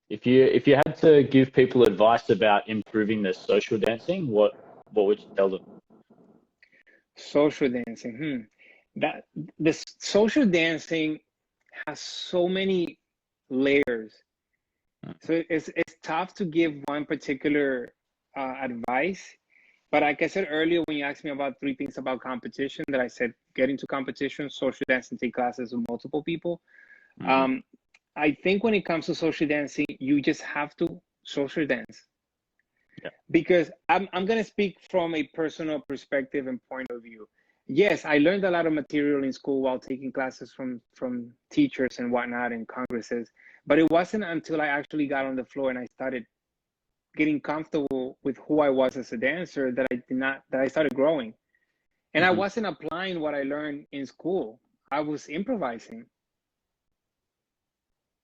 If you had to give people advice about improving their social dancing, what would you tell them? Social dancing. That this social dancing has so many layers. So it's tough to give one particular advice. But like I said earlier, when you asked me about three things about competition, that I said get into competition, social dancing, take classes with multiple people. Mm-hmm. I think when it comes to social dancing, you just have to social dance. Yeah. Because I'm going to speak from a personal perspective and point of view. Yes, I learned a lot of material in school while taking classes from teachers and whatnot and congresses, but it wasn't until I actually got on the floor and I started getting comfortable with who I was as a dancer that I started growing. And I Mm-hmm. wasn't applying what I learned in school. I was improvising.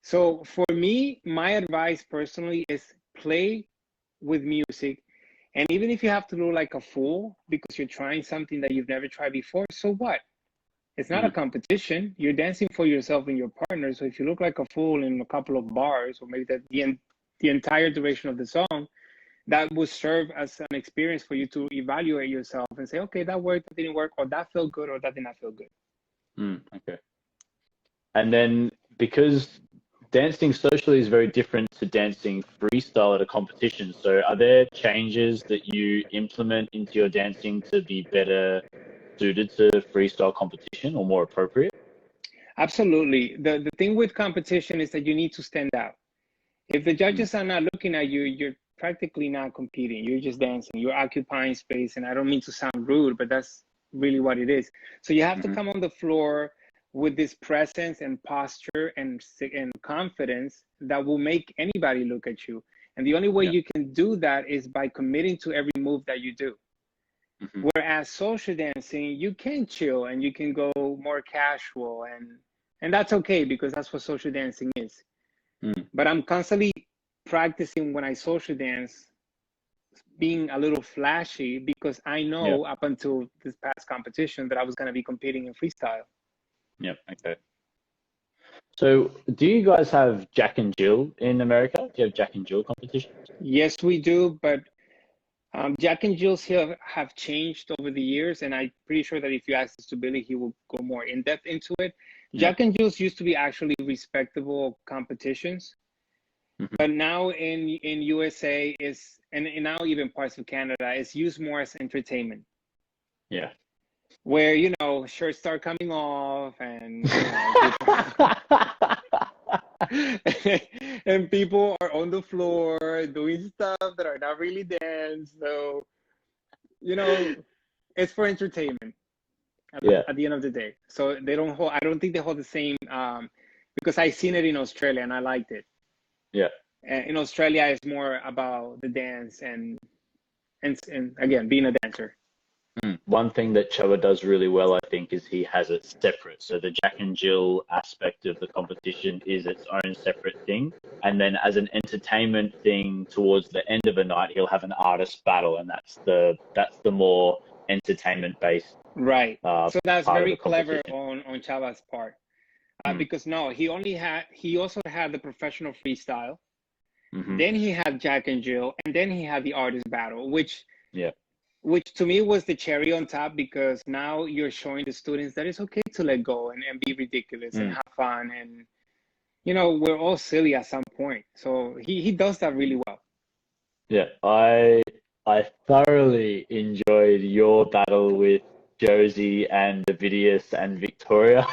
So for me, my advice personally is play with music. And even if you have to look like a fool because you're trying something that you've never tried before, so what? It's not a Mm-hmm. competition. You're dancing for yourself and your partner. So if you look like a fool in a couple of bars, or maybe the entire duration of the song, that will serve as an experience for you to evaluate yourself and say, okay, that worked, that didn't work, or that felt good, or that did not feel good. Okay. And then because dancing socially is very different to dancing freestyle at a competition, so are there changes that you implement into your dancing to be better suited to freestyle competition or more appropriate? Absolutely. The thing with competition is that you need to stand out. If the Mm. judges are not looking at you, you're practically not competing. You're just dancing. You're occupying space. And I don't mean to sound rude, but that's really what it is. So you have to Mm-hmm. come on the floor with this presence and posture and confidence that will make anybody look at you. And the only way Yeah. you can do that is by committing to every move that you do. Mm-hmm. Whereas social dancing, you can chill and you can go more casual, and that's okay because that's what social dancing is. Mm. But I'm constantly practicing when I social dance, being a little flashy because I Yeah. know up until this past competition that I was going to be competing in freestyle. Yeah. Okay. So, do you guys have Jack and Jill in America? Do you have Jack and Jill competitions? Yes, we do, but Jack and Jill's here have changed over the years, and I'm pretty sure that if you ask this to Billy, he will go more in depth into it. Yeah. Jack and Jill's used to be actually respectable competitions, Mm-hmm. but now in USA is and now even parts of Canada is used more as entertainment, Yeah. where shirts start coming off and people and people are on the floor doing stuff that are not really dance. So it's for entertainment Yeah. at the end of the day. So they don't hold. I don't think they hold the same because I seen it in Australia and I liked it. Yeah. In Australia, it's more about the dance and again being a dancer. One thing that Choa does really well, I think, is he has it separate. So the Jack and Jill aspect of the competition is its own separate thing. And then as an entertainment thing towards the end of the night, he'll have an artist battle, and that's the more entertainment based Right. So that's part of very the clever competition. on Chava's part. Mm. Because no, he also had the professional freestyle. Hmm. Then he had Jack and Jill, and then he had the artist battle, Yeah. which to me was the cherry on top because now you're showing the students that it's okay to let go and be ridiculous and Mm. have fun and we're all silly at some point. So he does that really well. Yeah. I thoroughly enjoyed your battle with Josie and Davidius and Victoria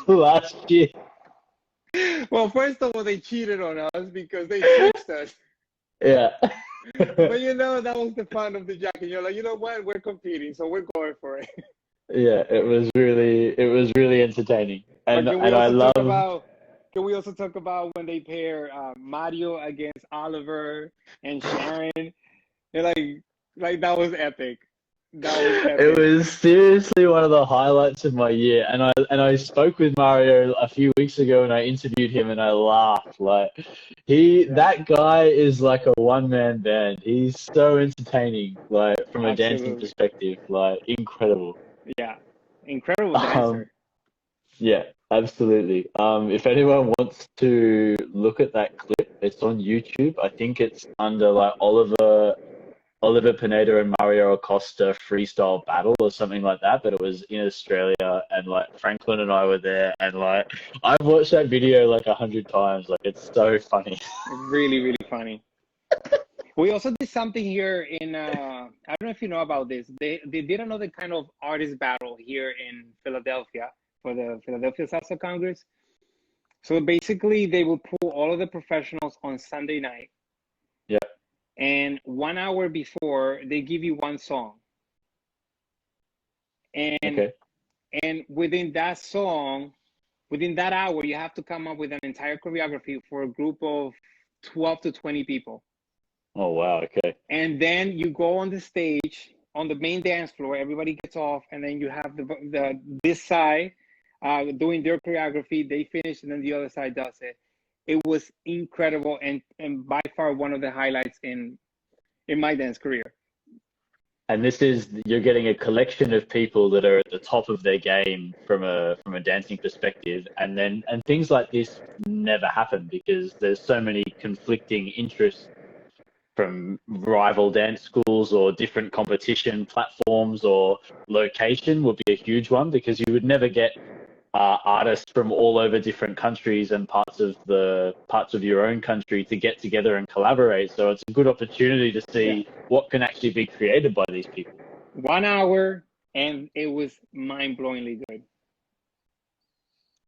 last year. Well, first of all, they cheated on us because they switched us. Yeah. But that was the fun of the jacket. You're like, you know what? We're competing, so we're going for it. Yeah, it was really entertaining, But and I love. can we also talk about when they pair Mario against Oliver and Sharon? They're like that was epic. That was It epic. was seriously one of the highlights of my year, and I spoke with Mario a few weeks ago, and I interviewed him, and I laughed like Yeah, that guy is like a one-man band. He's so entertaining, like from a dancing absolutely. perspective, like incredible. Yeah, incredible Um, dancer. yeah. Absolutely. If anyone wants to look at that clip, it's on YouTube. I think it's under like Oliver Pineda and Mario Acosta freestyle battle or something like that. But it was in Australia, and like Franklin and I were there, and like I've watched that video like 100 times. Like it's so funny. Really, really funny. We also did something here in, I don't know if you know about this. They did another kind of artist battle here in Philadelphia for the Philadelphia Salsa Congress. So basically, they will pull all of the professionals on Sunday night. Yeah. And 1 hour before, they give you one song. And Okay. and within that song, within that hour, you have to come up with an entire choreography for a group of 12 to 20 people. Oh wow. Okay. And then you go on the stage on the main dance floor. Everybody gets off, and then you have the this side doing their choreography. They finish, and then the other side does it. It was incredible, and by far one of the highlights in my dance career. And this is you're getting a collection of people that are at the top of their game from a dancing perspective, and things like this never happen because there's so many conflicting interests from rival dance schools or different competition platforms, or location would be a huge one because you would never get artists from all over different countries and parts of your own country to get together and collaborate. So it's a good opportunity to see what can actually be created by these people. 1 hour, and it was mind-blowingly good.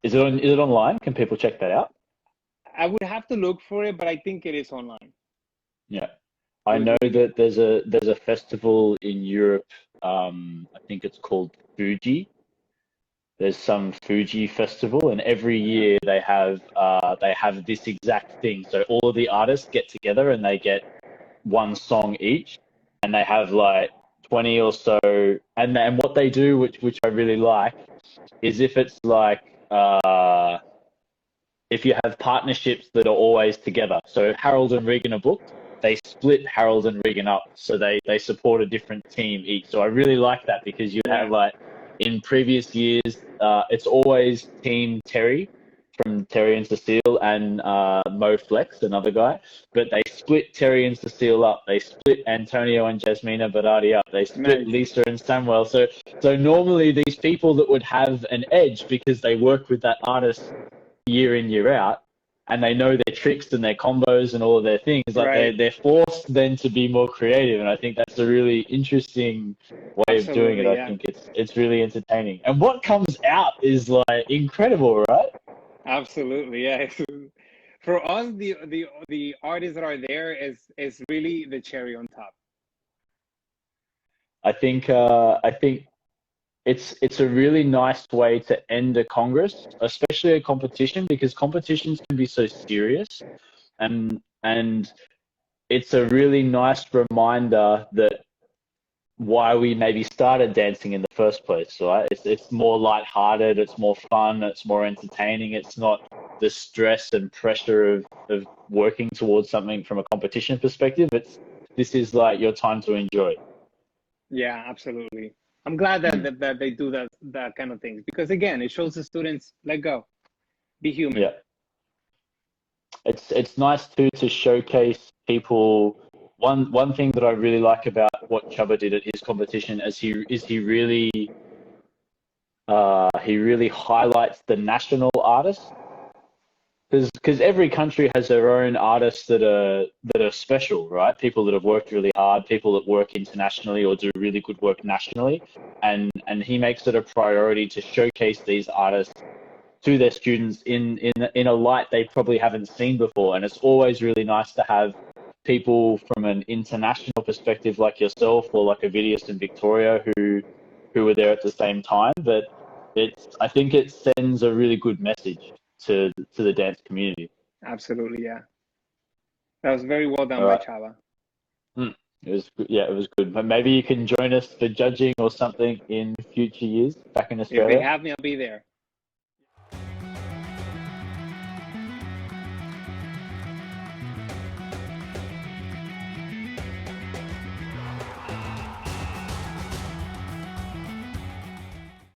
Is it online? Can people check that out? I would have to look for it, but I think it is online. Yeah, I know that there's a festival in Europe. I think it's called Fuji. There's some Fuji festival, and every year they have this exact thing. So all of the artists get together and they get one song each, and they have like 20 or so. And what they do, which I really like, is if it's like if you have partnerships that are always together. So if Harold and Regan are booked, they split Harold and Regan up, so they support a different team each. So I really like that because you have like in previous years, it's always Team Terry from Terry and Cecile and Mo Flex, another guy. But they split Terry and Cecile up. They split Antonio and Jasmina Berardi up. They split Lisa and Samuel. So normally these people that would have an edge because they work with that artist year in, year out, and they know their tricks and their combos and all of their things, like they're forced then to be more creative. And I think that's a really interesting way of doing it. I think it's really entertaining. And what comes out is like incredible, right? Absolutely, yeah. For us, the artists that are there is really the cherry on top. I think it's a really nice way to end a congress, especially a competition, because competitions can be so serious, and it's a really nice reminder that why we maybe started dancing in the first place, right? It's more lighthearted, it's more fun, it's more entertaining. It's not the stress and pressure of working towards something from a competition perspective. This is like your time to enjoy. Yeah, absolutely. I'm glad that they do that kind of things, because again, it shows the students let go, be human. Yeah, it's nice too to showcase people. One thing that I really like about what Chubba did at his competition is he really highlights the national artists, because every country has their own artists that are special, right? People that have worked really hard, people that work internationally or do really good work nationally, and he makes it a priority to showcase these artists to their students in a light they probably haven't seen before. And it's always really nice to have people from an international perspective like yourself, or like Ovidius and Victoria, who were there at the same time. But I think it sends a really good message to the dance community. Absolutely, yeah. That was very well done All by right. Chava. It was good. Yeah, it was good. But maybe you can join us for judging or something in future years back in Australia. If they have me, I'll be there.